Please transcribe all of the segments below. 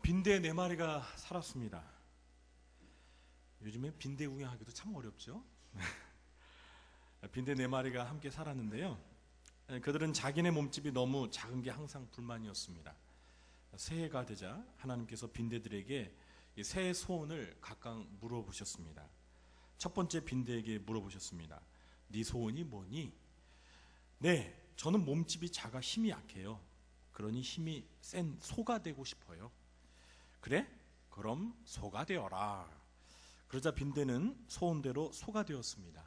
빈대 4마리가 살았습니다. 요즘에 빈대 구경하기도 참 어렵죠. 빈대 4마리가 함께 살았는데요, 그들은 자기네 몸집이 너무 작은 게 항상 불만이었습니다. 새해가 되자 하나님께서 빈대들에게 새해 소원을 각각 물어보셨습니다. 첫 번째 빈대에게 물어보셨습니다. 네 소원이 뭐니? 네, 저는 몸집이 작아 힘이 약해요. 그러니 힘이 센 소가 되고 싶어요. 그래? 그럼 소가 되어라. 그러자 빈대는 소원대로 소가 되었습니다.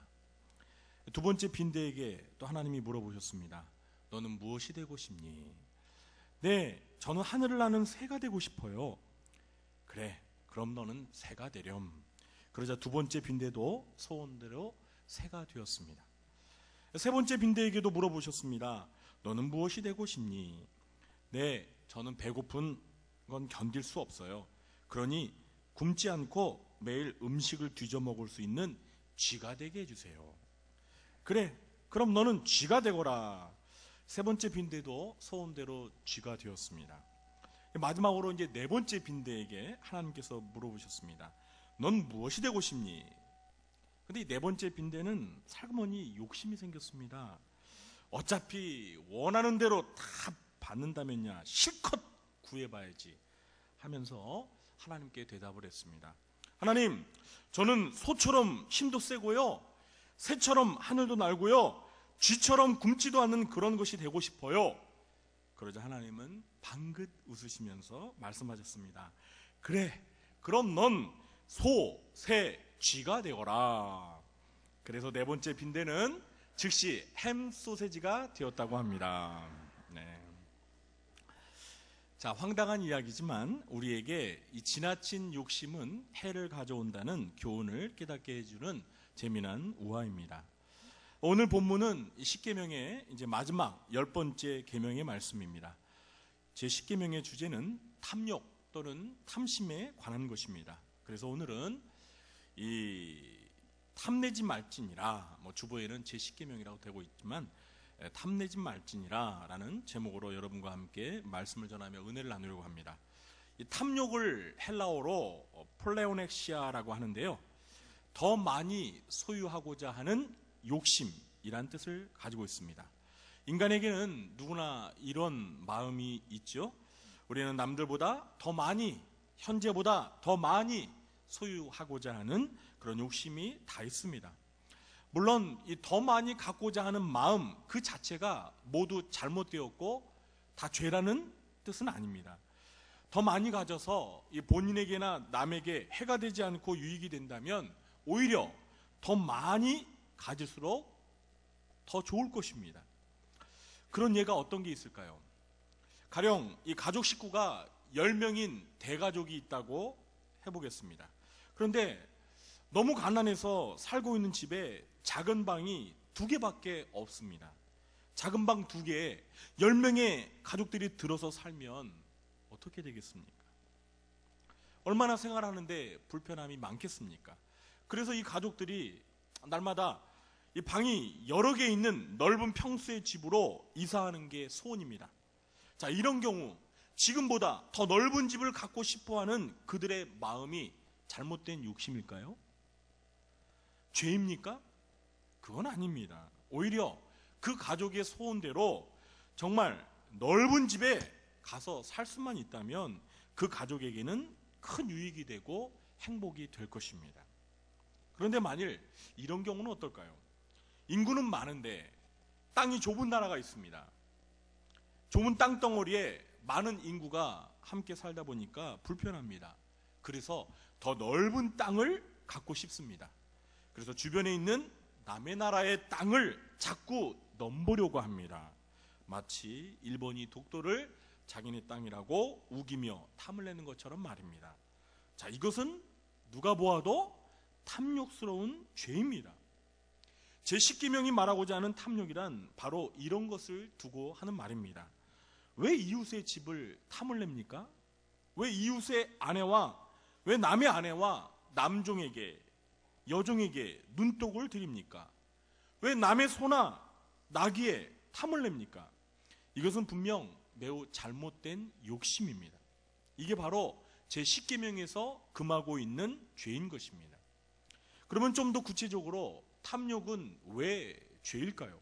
두 번째 빈대에게 또 하나님이 물어보셨습니다. 너는 무엇이 되고 싶니? 네, 저는 하늘을 나는 새가 되고 싶어요. 그래, 그럼 너는 새가 되렴. 그러자 두 번째 빈대도 소원대로 새가 되었습니다. 세 번째 빈대에게도 물어보셨습니다. 너는 무엇이 되고 싶니? 네, 저는 배고픈 건 견딜 수 없어요. 그러니 굶지 않고 매일 음식을 뒤져 먹을 수 있는 쥐가 되게 해주세요. 그래, 그럼 너는 쥐가 되거라. 세 번째 빈대도 소원대로 쥐가 되었습니다. 마지막으로 이제 네 번째 빈대에게 하나님께서 물어보셨습니다. 넌 무엇이 되고 싶니? 근데 이 네 번째 빈대는 살그머니 욕심이 생겼습니다. 어차피 원하는 대로 다 받는다면야 실컷 구해봐야지 하면서 하나님께 대답을 했습니다. 하나님, 저는 소처럼 힘도 세고요, 새처럼 하늘도 날고요, 쥐처럼 굶지도 않는 그런 것이 되고 싶어요. 그러자 하나님은 방긋 웃으시면서 말씀하셨습니다. 그래, 그럼 넌 소, 새, 쥐가 되거라. 그래서 네 번째 빈대는 즉시 햄 소세지가 되었다고 합니다. 네. 자, 황당한 이야기지만 우리에게 이 지나친 욕심은 해를 가져온다는 교훈을 깨닫게 해주는 재미난 우화입니다. 오늘 본문은 십계명의 이제 마지막 10번째 계명의 말씀입니다. 제 십계명의 주제는 탐욕 또는 탐심에 관한 것입니다. 그래서 오늘은 이 탐내지 말지니라, 주보에는 제 십계명이라고 되고 있지만 탐내지 말지니라 라는 제목으로 여러분과 함께 말씀을 전하며 은혜를 나누려고 합니다. 이 탐욕을 헬라어로 폴레오넥시아라고 하는데요, 더 많이 소유하고자 하는 욕심이란 뜻을 가지고 있습니다. 인간에게는 누구나 이런 마음이 있죠. 우리는 남들보다 더 많이, 현재보다 더 많이 소유하고자 하는 그런 욕심이 다 있습니다. 물론 이 더 많이 갖고자 하는 마음 그 자체가 모두 잘못되었고 다 죄라는 뜻은 아닙니다. 더 많이 가져서 이 본인에게나 남에게 해가 되지 않고 유익이 된다면 오히려 더 많이 가질수록 더 좋을 것입니다. 그런 예가 어떤 게 있을까요? 가령 이 가족 식구가 10명인 대가족이 있다고 해보겠습니다. 그런데 너무 가난해서 살고 있는 집에 작은 방이 2개밖에 없습니다. 작은 방 2개에 10명의 가족들이 들어서 살면 어떻게 되겠습니까? 얼마나 생활하는데 불편함이 많겠습니까? 그래서 이 가족들이 날마다 이 방이 여러 개 있는 넓은 평수의 집으로 이사하는 게 소원입니다. 자, 이런 경우 지금보다 더 넓은 집을 갖고 싶어하는 그들의 마음이 잘못된 욕심일까요? 죄입니까? 그건 아닙니다. 오히려 그 가족의 소원대로 정말 넓은 집에 가서 살 수만 있다면 그 가족에게는 큰 유익이 되고 행복이 될 것입니다. 그런데 만일 이런 경우는 어떨까요? 인구는 많은데 땅이 좁은 나라가 있습니다. 좁은 땅덩어리에 많은 인구가 함께 살다 보니까 불편합니다. 그래서 더 넓은 땅을 갖고 싶습니다. 그래서 주변에 있는 남의 나라의 땅을 자꾸 넘보려고 합니다. 마치 일본이 독도를 자기네 땅이라고 우기며 탐을 내는 것처럼 말입니다. 자, 이것은 누가 보아도 탐욕스러운 죄입니다. 제10계명이 말하고자 하는 탐욕이란 바로 이런 것을 두고 하는 말입니다. 왜 이웃의 집을 탐을 냅니까? 왜 이웃의 아내와, 왜 남의 아내와 남종에게, 여종에게 눈독을 들입니까? 왜 남의 소나 나귀에 탐을 냅니까? 이것은 분명 매우 잘못된 욕심입니다. 이게 바로 제10계명에서 금하고 있는 죄인 것입니다. 그러면 좀 더 구체적으로 탐욕은 왜 죄일까요?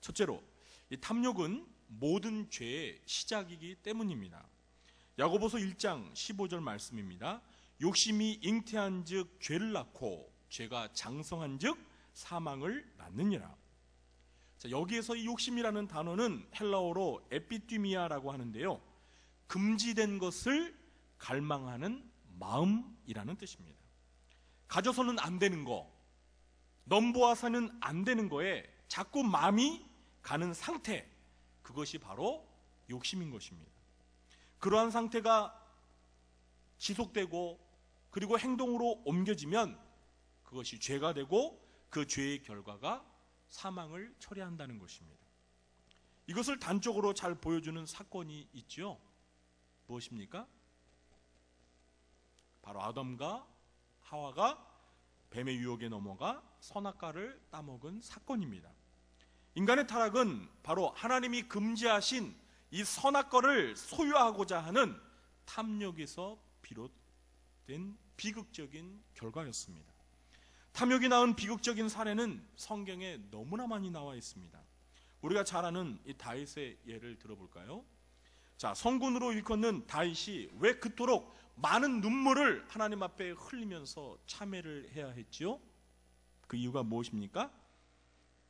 첫째로, 이 탐욕은 모든 죄의 시작이기 때문입니다. 야고보서 1장 15절 말씀입니다. 욕심이 잉태한 즉 죄를 낳고 죄가 장성한 즉 사망을 낳느니라. 자, 여기에서 이 욕심이라는 단어는 헬라어로 에피튀미아라고 하는데요, 금지된 것을 갈망하는 마음이라는 뜻입니다. 가져서는 안 되는 거, 넘보아서는 안 되는 거에 자꾸 마음이 가는 상태, 그것이 바로 욕심인 것입니다. 그러한 상태가 지속되고 그리고 행동으로 옮겨지면 그것이 죄가 되고 그 죄의 결과가 사망을 초래한다는 것입니다. 이것을 단적으로 잘 보여주는 사건이 있죠. 무엇입니까? 바로 아담과 하와가 뱀의 유혹에 넘어가 선악과를 따먹은 사건입니다. 인간의 타락은 바로 하나님이 금지하신 이 선악과를 소유하고자 하는 탐욕에서 비롯된 비극적인 결과였습니다. 탐욕이 낳은 비극적인 사례는 성경에 너무나 많이 나와 있습니다. 우리가 잘 아는 이 다윗의 예를 들어볼까요? 자, 성군으로 일컫는 다윗이 왜 그토록 많은 눈물을 하나님 앞에 흘리면서 참회를 해야 했지요? 그 이유가 무엇입니까?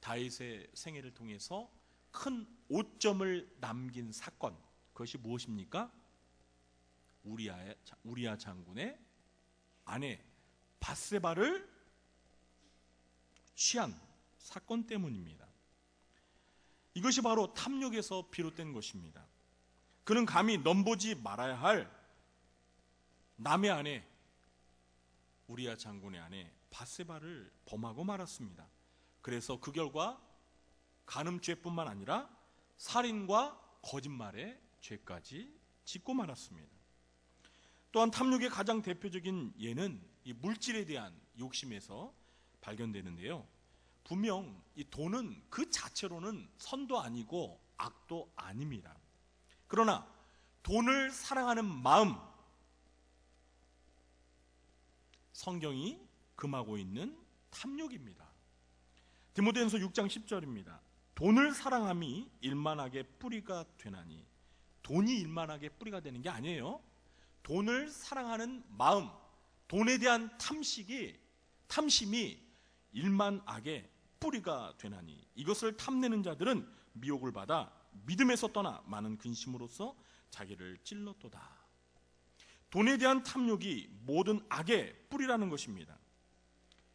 다윗의 생애를 통해서 큰 오점을 남긴 사건, 그것이 무엇입니까? 우리야 장군의 아내 밧세바를 취한 사건 때문입니다. 이것이 바로 탐욕에서 비롯된 것입니다. 그는 감히 넘보지 말아야 할 남의 아내, 우리야 장군의 아내 밧세바를 범하고 말았습니다. 그래서 그 결과 간음죄뿐만 아니라 살인과 거짓말의 죄까지 짓고 말았습니다. 또한 탐욕의 가장 대표적인 예는 이 물질에 대한 욕심에서 발견되는데요, 분명 이 돈은 그 자체로는 선도 아니고 악도 아닙니다. 그러나 돈을 사랑하는 마음, 성경이 금하고 있는 탐욕입니다. 디모데전서 6장 10절입니다. 돈을 사랑함이 일만하게 뿌리가 되나니. 돈이 일만하게 뿌리가 되는 게 아니에요. 돈을 사랑하는 마음, 돈에 대한 탐심이 일만하게 뿌리가 되나니. 이것을 탐내는 자들은 미혹을 받아 믿음에서 떠나 많은 근심으로써 자기를 찔렀도다. 돈에 대한 탐욕이 모든 악의 뿌리라는 것입니다.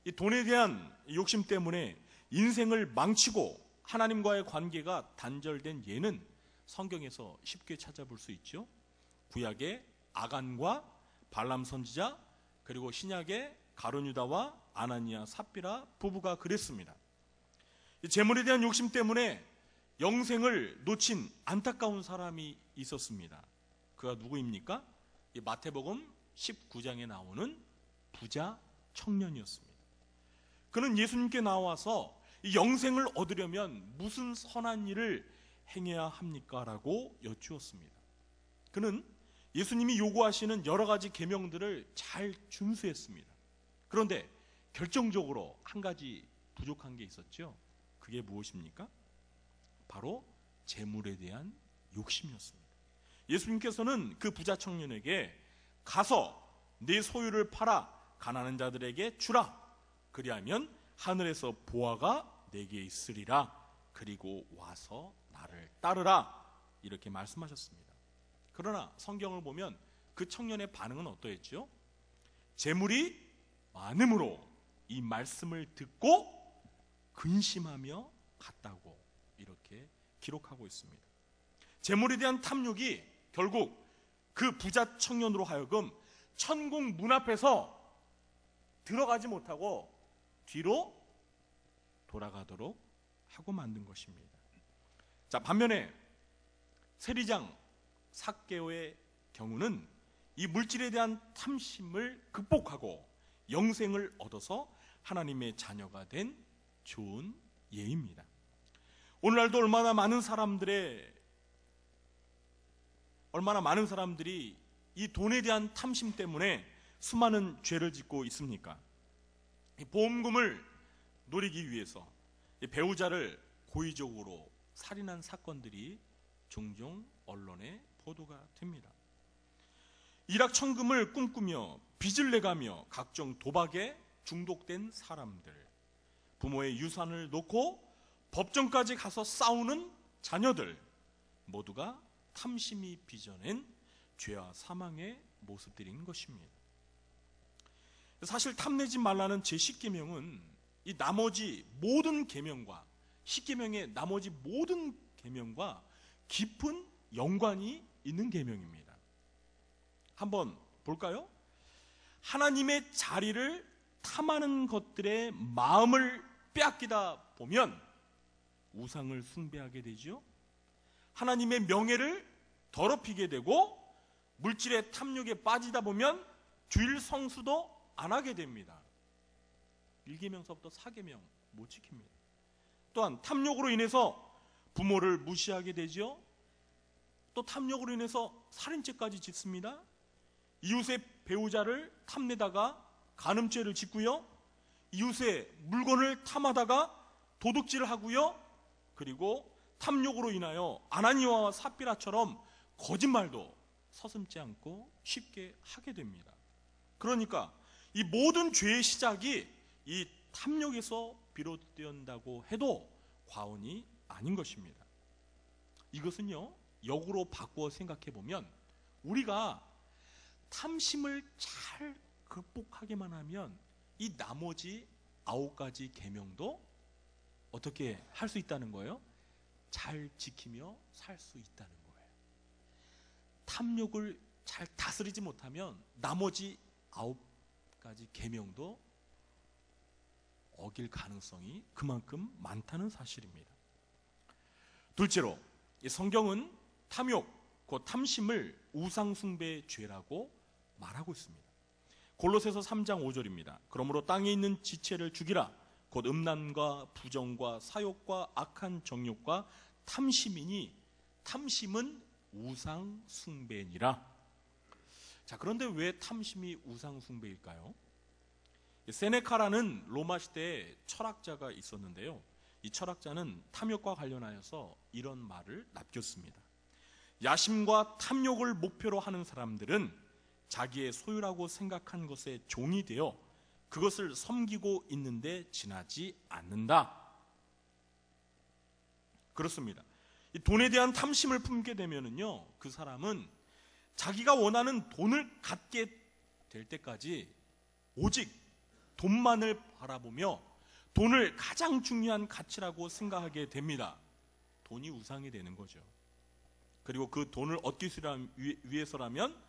이 돈에 대한 욕심 때문에 인생을 망치고 하나님과의 관계가 단절된 예는 성경에서 쉽게 찾아볼 수 있죠. 구약의 아간과 발람 선지자, 그리고 신약의 가룟 유다와 아나니아 삽비라 부부가 그랬습니다. 이 재물에 대한 욕심 때문에 영생을 놓친 안타까운 사람이 있었습니다. 그가 누구입니까? 이 마태복음 19장에 나오는 부자 청년이었습니다. 그는 예수님께 나와서 이 영생을 얻으려면 무슨 선한 일을 행해야 합니까? 라고 여쭈었습니다. 그는 예수님이 요구하시는 여러 가지 계명들을 잘 준수했습니다. 그런데 결정적으로 한 가지 부족한 게 있었죠. 그게 무엇입니까? 바로 재물에 대한 욕심이었습니다. 예수님께서는 그 부자 청년에게 가서 네 소유를 팔아 가난한 자들에게 주라. 그리하면 하늘에서 보화가 내게 있으리라. 그리고 와서 나를 따르라. 이렇게 말씀하셨습니다. 그러나 성경을 보면 그 청년의 반응은 어떠했죠? 재물이 많음으로 이 말씀을 듣고 근심하며 갔다고 이렇게 기록하고 있습니다. 재물에 대한 탐욕이 결국 그 부자 청년으로 하여금 천국 문 앞에서 들어가지 못하고 뒤로 돌아가도록 하고 만든 것입니다. 자, 반면에 세리장 삭개오의 경우는 이 물질에 대한 탐심을 극복하고 영생을 얻어서 하나님의 자녀가 된 좋은 예입니다. 오늘날도 얼마나 많은 사람들이 이 돈에 대한 탐심 때문에 수많은 죄를 짓고 있습니까? 이 보험금을 노리기 위해서 이 배우자를 고의적으로 살인한 사건들이 종종 언론에 보도가 됩니다. 일확천금을 꿈꾸며 빚을 내가며 각종 도박에 중독된 사람들, 부모의 유산을 놓고 법정까지 가서 싸우는 자녀들, 모두가 탐심이 빚어낸 죄와 사망의 모습들인 것입니다. 사실 탐내지 말라는 제10계명은 이 나머지 모든 계명과 10계명의 나머지 모든 계명과 깊은 연관이 있는 계명입니다. 한번 볼까요? 하나님의 자리를 탐하는 것들의 마음을 빼앗기다 보면 우상을 숭배하게 되죠. 하나님의 명예를 더럽히게 되고 물질의 탐욕에 빠지다 보면 주일 성수도 안 하게 됩니다. 1계명서부터 4계명 못 지킵니다. 또한 탐욕으로 인해서 부모를 무시하게 되죠. 또 탐욕으로 인해서 살인죄까지 짓습니다. 이웃의 배우자를 탐내다가 간음죄를 짓고요. 이웃의 물건을 탐하다가 도둑질을 하고요. 그리고 탐욕으로 인하여 아나니아와 삽비라처럼 거짓말도 서슴지 않고 쉽게 하게 됩니다. 그러니까 이 모든 죄의 시작이 이 탐욕에서 비롯된다고 해도 과언이 아닌 것입니다. 이것은요, 역으로 바꾸어 생각해 보면 우리가 탐심을 잘 극복하기만 하면 이 나머지 9가지 계명도 어떻게 할 수 있다는 거예요? 잘 지키며 살 수 있다는 거예요. 탐욕을 잘 다스리지 못하면 나머지 9가지 계명도 어길 가능성이 그만큼 많다는 사실입니다. 둘째로, 이 성경은 탐욕, 그 탐심을 우상숭배의 죄라고 말하고 있습니다. 골로새서 3장 5절입니다. 그러므로 땅에 있는 지체를 죽이라. 곧 음란과 부정과 사욕과 악한 정욕과 탐심이니 탐심은 우상숭배니라. 자, 그런데 왜 탐심이 우상숭배일까요? 세네카라는 로마 시대에 철학자가 있었는데요. 이 철학자는 탐욕과 관련하여서 이런 말을 남겼습니다. 야심과 탐욕을 목표로 하는 사람들은 자기의 소유라고 생각한 것에 종이 되어 그것을 섬기고 있는데 지나지 않는다. 그렇습니다. 이 돈에 대한 탐심을 품게 되면은요, 그 사람은 자기가 원하는 돈을 갖게 될 때까지 오직 돈만을 바라보며 돈을 가장 중요한 가치라고 생각하게 됩니다. 돈이 우상이 되는 거죠. 그리고 그 돈을 얻기 위해서라면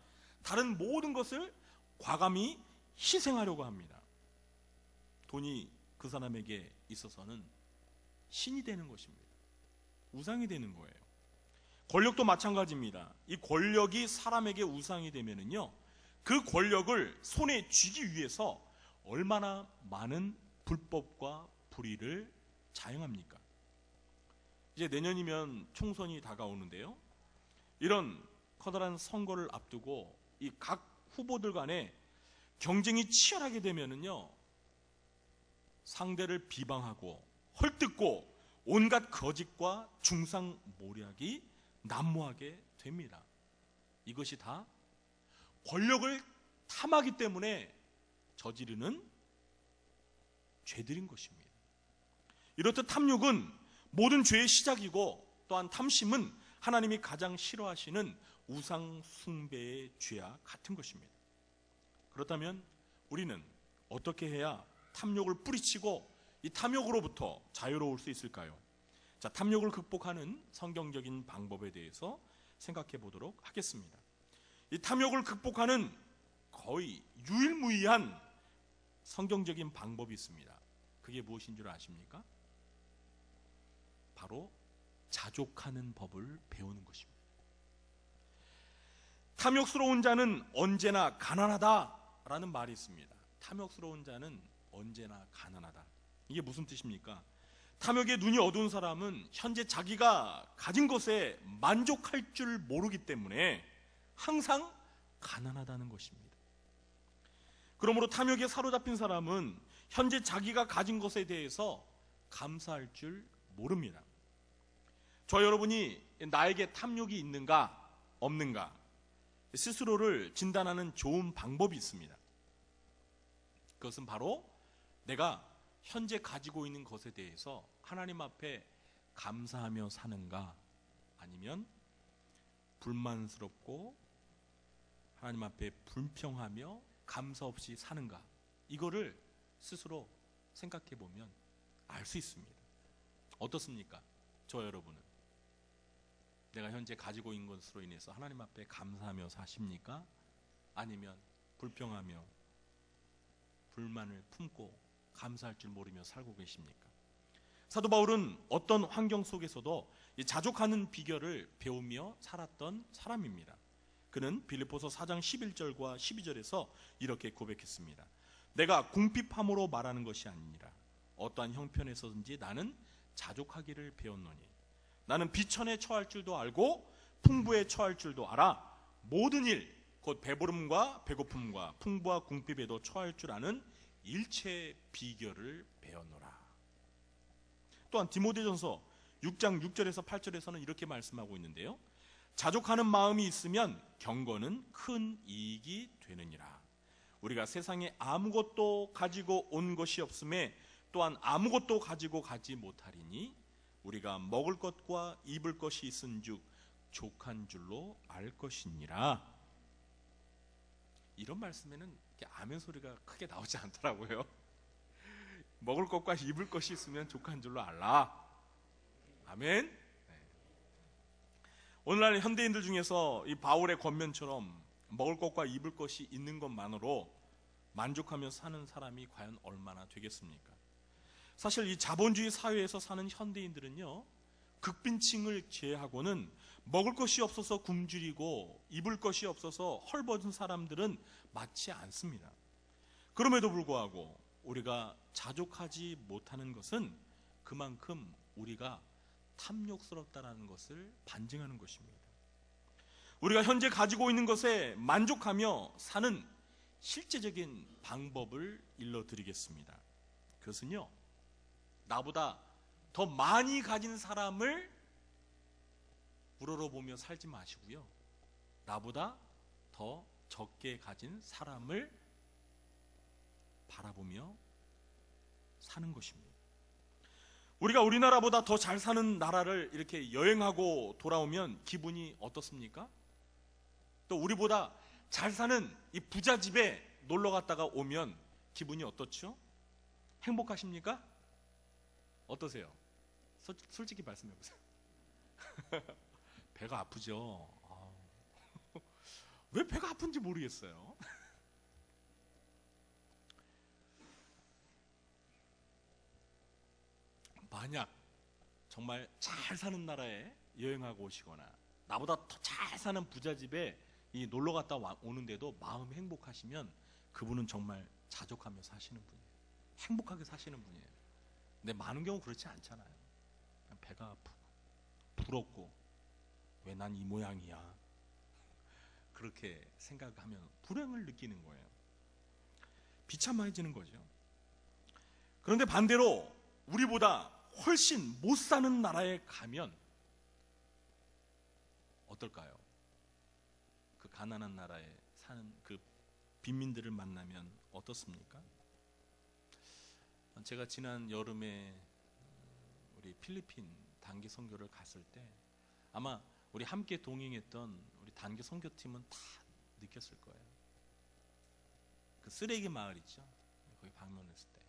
다른 모든 것을 과감히 희생하려고 합니다. 돈이 그 사람에게 있어서는 신이 되는 것입니다. 우상이 되는 거예요. 권력도 마찬가지입니다. 이 권력이 사람에게 우상이 되면은요, 그 권력을 손에 쥐기 위해서 얼마나 많은 불법과 불의를 자행합니까? 이제 내년이면 총선이 다가오는데요. 이런 커다란 선거를 앞두고 이 각 후보들 간에 경쟁이 치열하게 되면은요, 상대를 비방하고 헐뜯고 온갖 거짓과 중상모략이 난무하게 됩니다. 이것이 다 권력을 탐하기 때문에 저지르는 죄들인 것입니다. 이렇듯 탐욕은 모든 죄의 시작이고, 또한 탐심은 하나님이 가장 싫어하시는 우상 숭배의 죄와 같은 것입니다. 그렇다면 우리는 어떻게 해야 탐욕을 뿌리치고 이 탐욕으로부터 자유로울 수 있을까요? 자, 탐욕을 극복하는 성경적인 방법에 대해서 생각해 보도록 하겠습니다. 이 탐욕을 극복하는 거의 유일무이한 성경적인 방법이 있습니다. 그게 무엇인 줄 아십니까? 바로 자족하는 법을 배우는 것입니다. 탐욕스러운 자는 언제나 가난하다라는 말이 있습니다. 탐욕스러운 자는 언제나 가난하다. 이게 무슨 뜻입니까? 탐욕에 눈이 어두운 사람은 현재 자기가 가진 것에 만족할 줄 모르기 때문에 항상 가난하다는 것입니다. 그러므로 탐욕에 사로잡힌 사람은 현재 자기가 가진 것에 대해서 감사할 줄 모릅니다. 저 여러분이 나에게 탐욕이 있는가 없는가 스스로를 진단하는 좋은 방법이 있습니다. 그것은 바로 내가 현재 가지고 있는 것에 대해서 하나님 앞에 감사하며 사는가, 아니면 불만스럽고 하나님 앞에 불평하며 감사 없이 사는가, 이거를 스스로 생각해 보면 알 수 있습니다. 어떻습니까? 저 여러분은 내가 현재 가지고 있는 것으로 인해서 하나님 앞에 감사하며 사십니까? 아니면 불평하며 불만을 품고 감사할 줄 모르며 살고 계십니까? 사도 바울은 어떤 환경 속에서도 이 자족하는 비결을 배우며 살았던 사람입니다. 그는 빌립보서 4장 11절과 12절에서 이렇게 고백했습니다. 내가 궁핍함으로 말하는 것이 아니니라. 어떠한 형편에서든지 나는 자족하기를 배웠노니 나는 비천에 처할 줄도 알고 풍부에 처할 줄도 알아. 모든 일 곧 배부름과 배고픔과 풍부와 궁핍에도 처할 줄 아는 일체의 비결을 배웠노라. 또한 디모데전서 6장 6절에서 8절에서는 이렇게 말씀하고 있는데요. 자족하는 마음이 있으면 경건은 큰 이익이 되느니라. 우리가 세상에 아무것도 가지고 온 것이 없음에 또한 아무것도 가지고 가지 못하리니 우리가 먹을 것과 입을 것이 있은즉 족한 줄로 알 것이니라. 이런 말씀에는 아멘 소리가 크게 나오지 않더라고요. 먹을 것과 입을 것이 있으면 족한 줄로 알라. 아멘. 네. 오늘날 현대인들 중에서 이 바울의 권면처럼 먹을 것과 입을 것이 있는 것만으로 만족하며 사는 사람이 과연 얼마나 되겠습니까? 사실 이 자본주의 사회에서 사는 현대인들은요, 극빈층을 제외하고는 먹을 것이 없어서 굶주리고 입을 것이 없어서 헐벗은 사람들은 많지 않습니다. 그럼에도 불구하고 우리가 자족하지 못하는 것은 그만큼 우리가 탐욕스럽다라는 것을 반증하는 것입니다. 우리가 현재 가지고 있는 것에 만족하며 사는 실제적인 방법을 일러드리겠습니다. 그것은요, 나보다 더 많이 가진 사람을 우러러보며 살지 마시고요, 나보다 더 적게 가진 사람을 바라보며 사는 것입니다. 우리가 우리나라보다 더 잘 사는 나라를 이렇게 여행하고 돌아오면 기분이 어떻습니까? 또 우리보다 잘 사는 이 부자 집에 놀러 갔다가 오면 기분이 어떻죠? 행복하십니까? 어떠세요? 솔직히 말씀해 보세요. 배가 아프죠? 왜 배가 아픈지 모르겠어요. 만약 정말 잘 사는 나라에 여행하고 오시거나 나보다 더 잘 사는 부잣집에 놀러 갔다 오는데도 마음이 행복하시면 그분은 정말 자족하며 사시는 분이에요. 행복하게 사시는 분이에요. 근데 많은 경우 그렇지 않잖아요. 그냥 배가 아프고 부럽고 왜 난 이 모양이야, 그렇게 생각하면 불행을 느끼는 거예요. 비참해지는 거죠. 그런데 반대로 우리보다 훨씬 못 사는 나라에 가면 어떨까요? 그 가난한 나라에 사는 그 빈민들을 만나면 어떻습니까? 제가 지난 여름에 우리 필리핀 단기 선교를 갔을 때 아마 우리 함께 동행했던 우리 단기 선교팀은 다 느꼈을 거예요. 그 쓰레기 마을 있죠? 거기 방문했을 때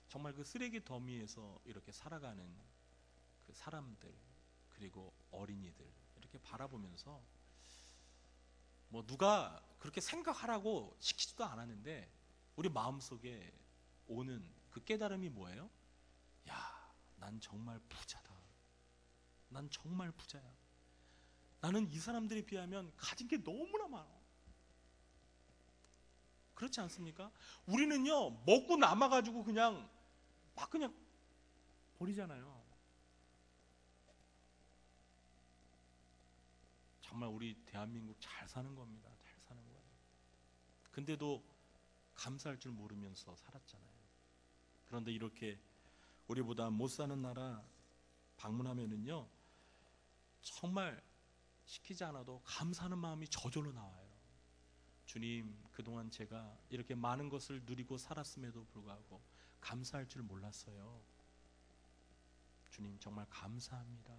정말 그 쓰레기 더미에서 이렇게 살아가는 그 사람들, 그리고 어린이들 이렇게 바라보면서 뭐 누가 그렇게 생각하라고 시키지도 않았는데 우리 마음속에 오는 그 깨달음이 뭐예요? 야, 난 정말 부자다. 난 정말 부자야. 나는 이 사람들에 비하면 가진 게 너무나 많아. 그렇지 않습니까? 우리는요, 먹고 남아가지고 그냥 막 그냥 버리잖아요. 정말 우리 대한민국 잘 사는 겁니다. 잘 사는 거예요. 근데도 감사할 줄 모르면서 살았잖아요. 그런데 이렇게 우리보다 못 사는 나라 방문하면은요, 정말 시키지 않아도 감사하는 마음이 저절로 나와요. 주님, 그동안 제가 이렇게 많은 것을 누리고 살았음에도 불구하고 감사할 줄 몰랐어요. 주님, 정말 감사합니다.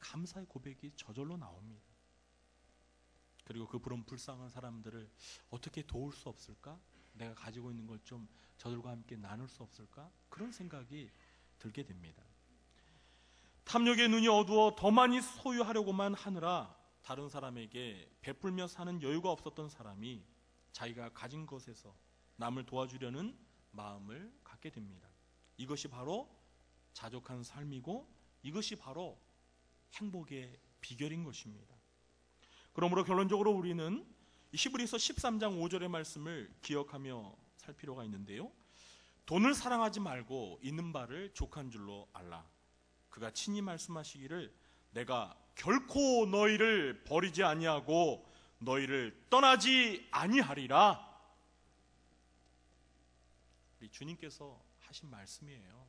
감사의 고백이 저절로 나옵니다. 그리고 그 불쌍한 사람들을 어떻게 도울 수 없을까? 내가 가지고 있는 걸 좀 저들과 함께 나눌 수 없을까? 그런 생각이 들게 됩니다. 탐욕의 눈이 어두워 더 많이 소유하려고만 하느라 다른 사람에게 베풀며 사는 여유가 없었던 사람이 자기가 가진 것에서 남을 도와주려는 마음을 갖게 됩니다. 이것이 바로 자족한 삶이고 이것이 바로 행복의 비결인 것입니다. 그러므로 결론적으로 우리는 히브리서 13장 5절의 말씀을 기억하며 살 필요가 있는데요, 돈을 사랑하지 말고 있는 바를 족한 줄로 알라. 그가 친히 말씀하시기를 내가 결코 너희를 버리지 아니하고 너희를 떠나지 아니하리라. 우리 주님께서 하신 말씀이에요.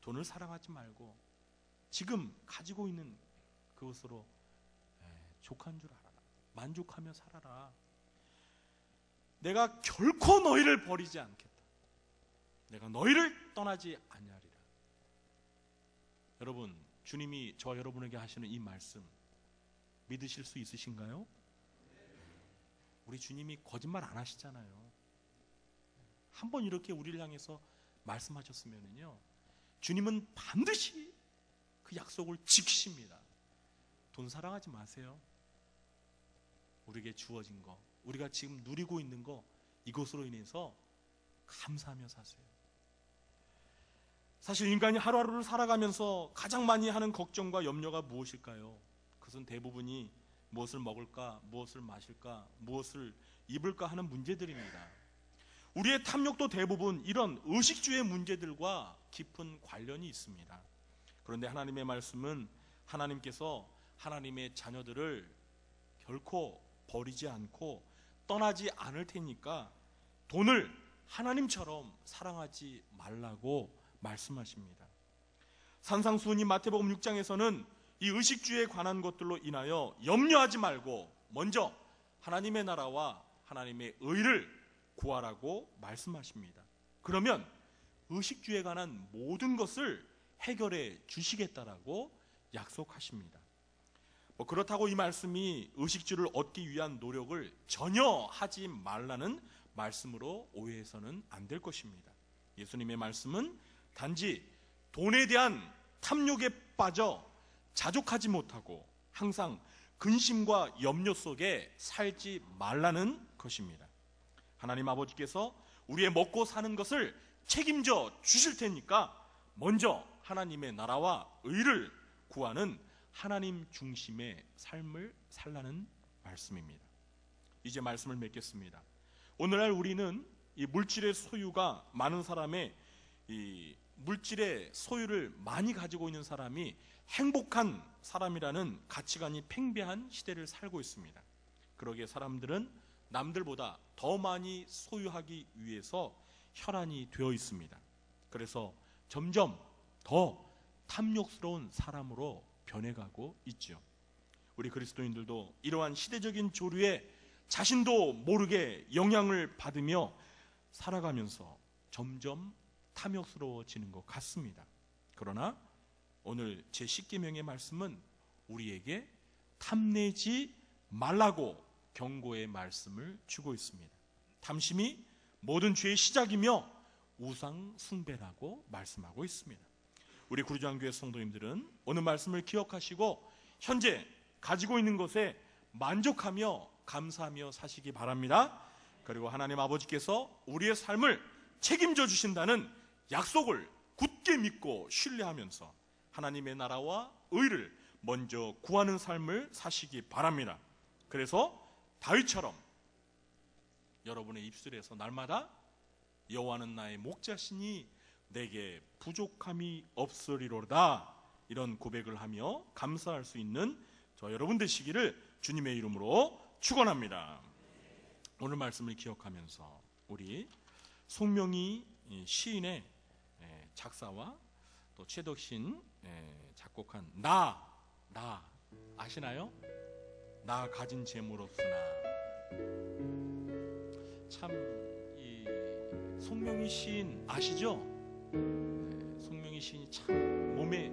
돈을 사랑하지 말고 지금 가지고 있는 그것으로 족한 줄 알아라. 만족하며 살아라. 내가 결코 너희를 버리지 않겠다. 내가 너희를 떠나지 아니하리라. 여러분, 주님이 저와 여러분에게 하시는 이 말씀 믿으실 수 있으신가요? 우리 주님이 거짓말 안 하시잖아요. 한번 이렇게 우리를 향해서 말씀하셨으면요, 주님은 반드시 그 약속을 지키십니다. 돈 사랑하지 마세요. 우리에게 주어진 거, 우리가 지금 누리고 있는 거, 이것으로 인해서 감사하며 사세요. 사실 인간이 하루하루를 살아가면서 가장 많이 하는 걱정과 염려가 무엇일까요? 그것은 대부분이 무엇을 먹을까, 무엇을 마실까, 무엇을 입을까 하는 문제들입니다. 우리의 탐욕도 대부분 이런 의식주의 문제들과 깊은 관련이 있습니다. 그런데 하나님의 말씀은 하나님께서 하나님의 자녀들을 결코 버리지 않고 떠나지 않을 테니까 돈을 하나님처럼 사랑하지 말라고 말씀하십니다. 산상수훈이 마태복음 6장에서는 이 의식주의에 관한 것들로 인하여 염려하지 말고 먼저 하나님의 나라와 하나님의 의를 구하라고 말씀하십니다. 그러면 의식주의에 관한 모든 것을 해결해 주시겠다라고 약속하십니다. 그렇다고 이 말씀이 의식주를 얻기 위한 노력을 전혀 하지 말라는 말씀으로 오해해서는 안 될 것입니다. 예수님의 말씀은 단지 돈에 대한 탐욕에 빠져 자족하지 못하고 항상 근심과 염려 속에 살지 말라는 것입니다. 하나님 아버지께서 우리의 먹고 사는 것을 책임져 주실 테니까 먼저 하나님의 나라와 의를 구하는 하나님 중심의 삶을 살라는 말씀입니다. 이제 말씀을 맺겠습니다. 오늘날 우리는 이 물질의 소유가 많은 사람의 이 물질의 소유를 많이 가지고 있는 사람이 행복한 사람이라는 가치관이 팽배한 시대를 살고 있습니다. 그러기에 사람들은 남들보다 더 많이 소유하기 위해서 혈안이 되어 있습니다. 그래서 점점 더 탐욕스러운 사람으로 변해가고 있죠. 우리 그리스도인들도 이러한 시대적인 조류에 자신도 모르게 영향을 받으며 살아가면서 점점 탐욕스러워지는 것 같습니다. 그러나 오늘 제10계명의 말씀은 우리에게 탐내지 말라고 경고의 말씀을 주고 있습니다. 탐심이 모든 죄의 시작이며 우상 숭배라고 말씀하고 있습니다. 우리 구리장교회 성도님들은 오늘 말씀을 기억하시고 현재 가지고 있는 것에 만족하며 감사하며 사시기 바랍니다. 그리고 하나님 아버지께서 우리의 삶을 책임져 주신다는 약속을 굳게 믿고 신뢰하면서 하나님의 나라와 의를 먼저 구하는 삶을 사시기 바랍니다. 그래서 다윗처럼 여러분의 입술에서 날마다 여호와는 나의 목자시니 내게 부족함이 없으리로다, 이런 고백을 하며 감사할 수 있는 저 여러분 되시기를 주님의 이름으로 축원합니다. 오늘 말씀을 기억하면서 우리 송명희 시인의 작사와 또 최덕신 작곡한 나 아시나요? 나 가진 재물 없으나. 참 이 송명희 시인 아시죠? 송명희 시인이 참 몸에